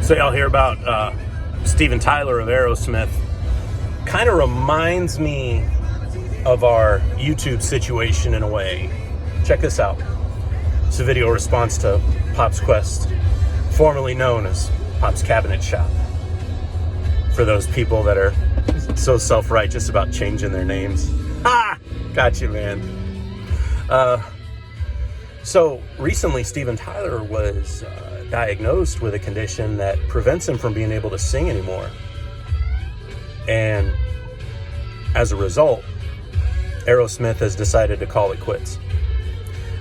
So y'all hear about Steven Tyler of Aerosmith. Kind of reminds me of our YouTube situation in a way. Check this out. It's a video response to Pop's Quest, formerly known as Pop's Cabinet Shop. For those people that are so self-righteous about changing their names. Ha! Gotcha, man. So recently, Steven Tyler was diagnosed with a condition that prevents him from being able to sing anymore. And as a result, Aerosmith has decided to call it quits.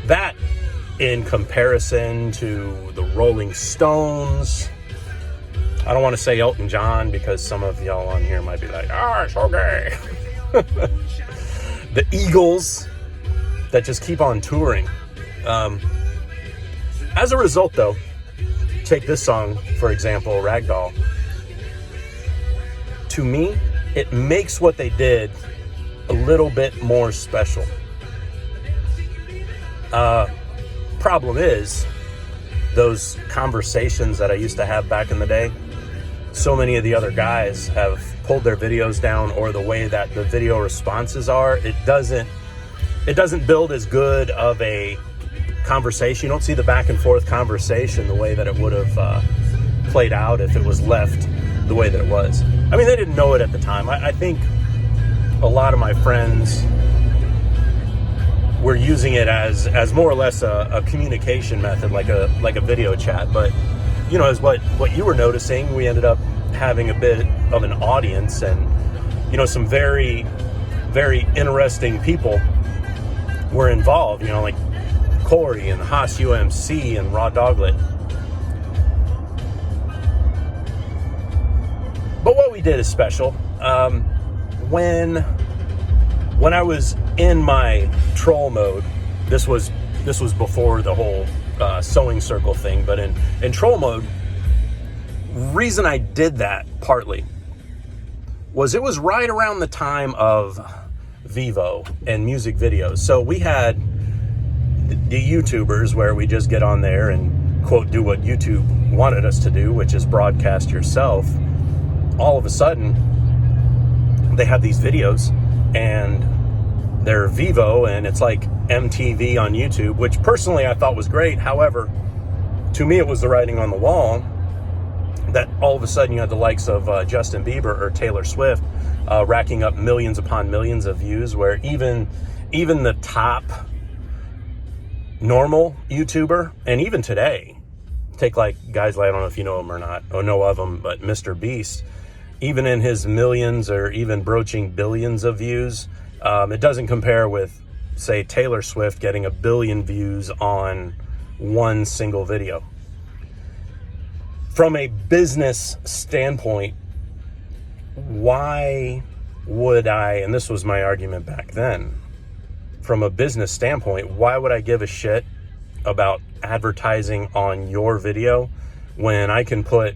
That, in comparison to the Rolling Stones, I don't want to say Elton John because some of y'all on here might be like, it's okay. The Eagles that just keep on touring. As a result, though, take this song, for example, Ragdoll. To me, it makes what they did a little bit more special. Problem is, those conversations that I used to have back in the day, so many of the other guys have pulled their videos down, or the way that the video responses are, it doesn't build as good of a conversation. You don't see the back and forth conversation the way that it would have played out if it was left the way that it was. I mean, they didn't know it at the time. I think a lot of my friends were using it as more or less a communication method, like a video chat. But you know, as what you were noticing, we ended up having a bit of an audience, and you know, some very, very interesting people were involved. You know, like Corey and Haas UMC and Raw Doglet. But what we did is special. When I was in my troll mode, this was before the whole sewing circle thing, but in troll mode, reason I did that partly was it was right around the time of Vivo and music videos. So we had the YouTubers where we just get on there and quote do what YouTube wanted us to do, which is broadcast yourself. All of a sudden they have these videos and they're Vivo, and it's like MTV on YouTube, which personally I thought was great. However, to me it was the writing on the wall that all of a sudden you had the likes of Justin Bieber or Taylor Swift racking up millions upon millions of views, where even the top normal YouTuber, and even today, take like guys like, I don't know if you know him or not, or know of him, but Mr. Beast, even in his millions or even broaching billions of views, it doesn't compare with, say, Taylor Swift getting 1 billion views on one single video. From a business standpoint, why would I, and this was my argument back then, from a business standpoint, why would I give a shit about advertising on your video when I can put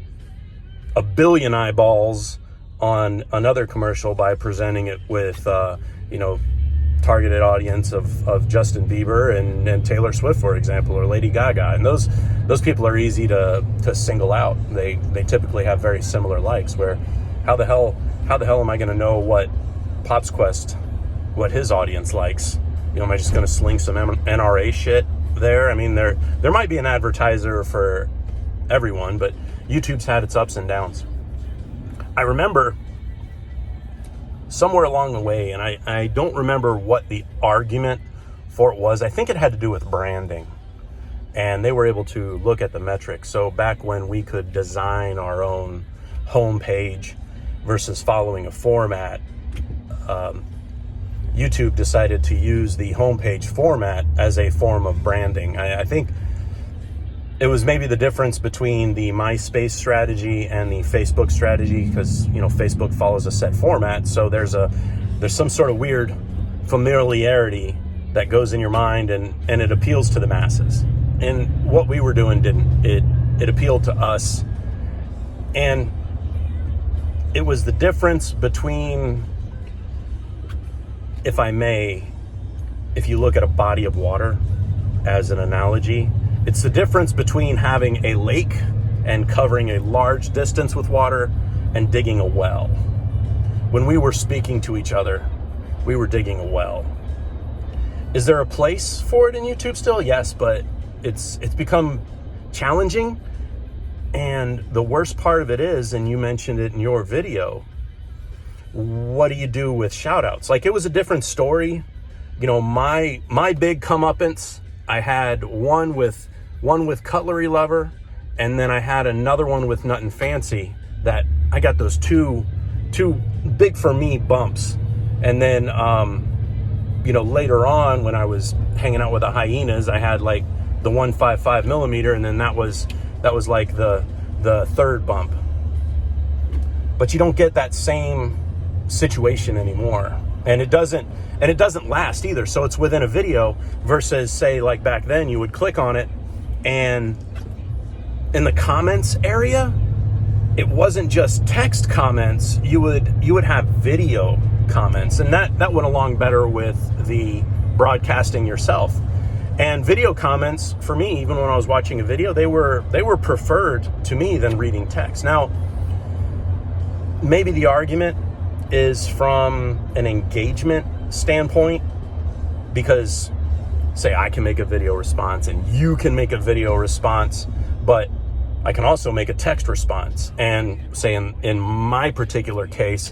1 billion eyeballs on another commercial by presenting it with, targeted audience of Justin Bieber and Taylor Swift, for example, or Lady Gaga. And those people are easy to single out. They typically have very similar likes, where how the hell am I going to know what Pop's Quest, what his audience likes? You know, am I just going to sling some NRA shit there? I mean, there might be an advertiser for everyone, but YouTube's had its ups and downs. I remember somewhere along the way, and I don't remember what the argument for it was. I think it had to do with branding, and they were able to look at the metrics. So back when we could design our own homepage versus following a format, YouTube decided to use the homepage format as a form of branding. I think it was maybe the difference between the MySpace strategy and the Facebook strategy, because, you know, Facebook follows a set format. So there's some sort of weird familiarity that goes in your mind, and it appeals to the masses. And what we were doing didn't. It appealed to us. And it was the difference between, if I may, if you look at a body of water as an analogy, it's the difference between having a lake and covering a large distance with water and digging a well. When we were speaking to each other, we were digging a well. Is there a place for it in YouTube still? Yes, but it's become challenging. And the worst part of it is, and you mentioned it in your video, what do you do with shout outs? Like, it was a different story. You know, my big comeuppance, I had one with Cutlery Lover, and then I had another one with Nut and Fancy, that I got those two big for me bumps. And then you know, later on when I was hanging out with the hyenas, I had like the 155 millimeter, and then that was like the third bump. But you don't get that same situation anymore, and it doesn't last either. So it's within a video versus, say, like back then, you would click on it, and in the comments area, it wasn't just text comments. You would have video comments, and that went along better with the broadcasting yourself. And video comments, for me, even when I was watching a video, they were preferred to me than reading text. Now, maybe the argument is from an engagement standpoint, because, say, I can make a video response and you can make a video response, but I can also make a text response. And say in my particular case,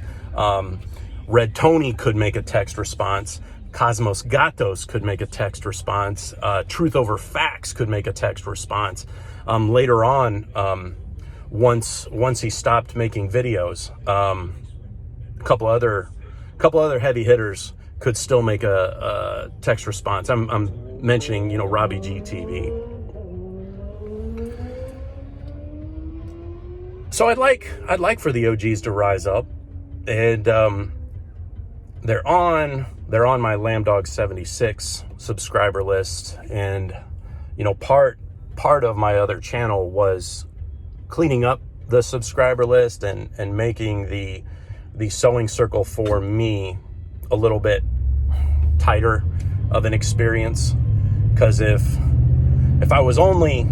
Red Tony could make a text response. Cosmos Gatos could make a text response. Truth Over Facts could make a text response. Later on, once he stopped making videos, a couple other heavy hitters could still make a text response. I'm mentioning, you know, Robbie G TV. So I'd like for the OGs to rise up, and they're on my lambdog76 subscriber list. And, you know, part of my other channel was cleaning up the subscriber list and making the sewing circle for me a little bit tighter of an experience. Because if I was only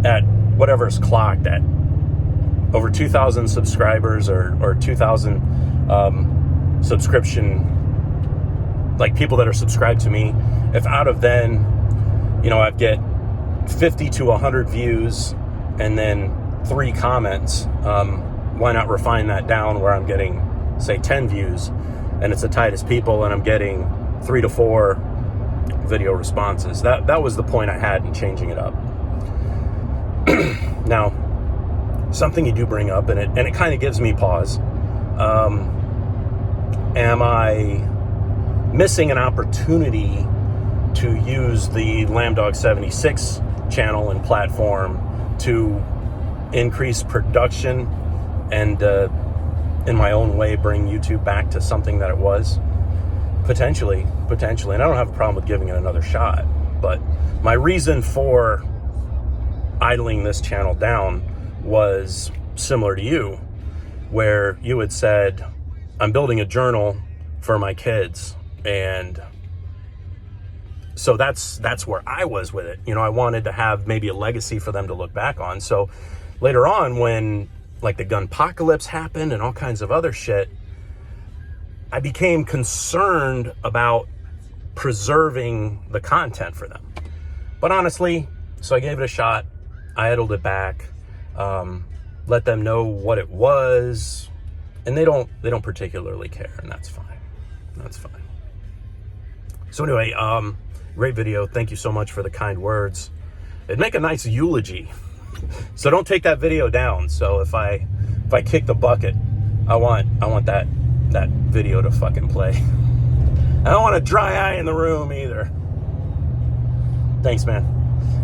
at whatever's clocked at over 2,000 subscribers or 2,000 subscription, like people that are subscribed to me, if out of then, you know, I'd get 50 to 100 views and then 3 comments, why not refine that down where I'm getting, say, 10 views and it's the tightest people, and I'm getting 3 to 4 video responses. That was the point I had in changing it up. Now, something you do bring up, and it kind of gives me pause. Am I missing an opportunity to use the lambdog76 channel and platform to increase production and in my own way bring YouTube back to something that it was? Potentially, and I don't have a problem with giving it another shot. But my reason for idling this channel down was similar to you, where you had said, I'm building a journal for my kids. And so that's where I was with it. You know, I wanted to have maybe a legacy for them to look back on. So later on, when like the gunpocalypse happened and all kinds of other shit, I became concerned about preserving the content for them. But honestly, so I gave it a shot. I idled it back, let them know what it was, and they don't particularly care, and that's fine. So anyway, great video. Thank you so much for the kind words. It'd make a nice eulogy. So don't take that video down. So if I kick the bucket, I want that video to fucking play. I don't want a dry eye in the room either. Thanks, man.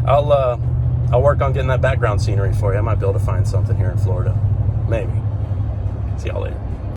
I'll work on getting that background scenery for you. I might be able to find something here in Florida. Maybe. See y'all later.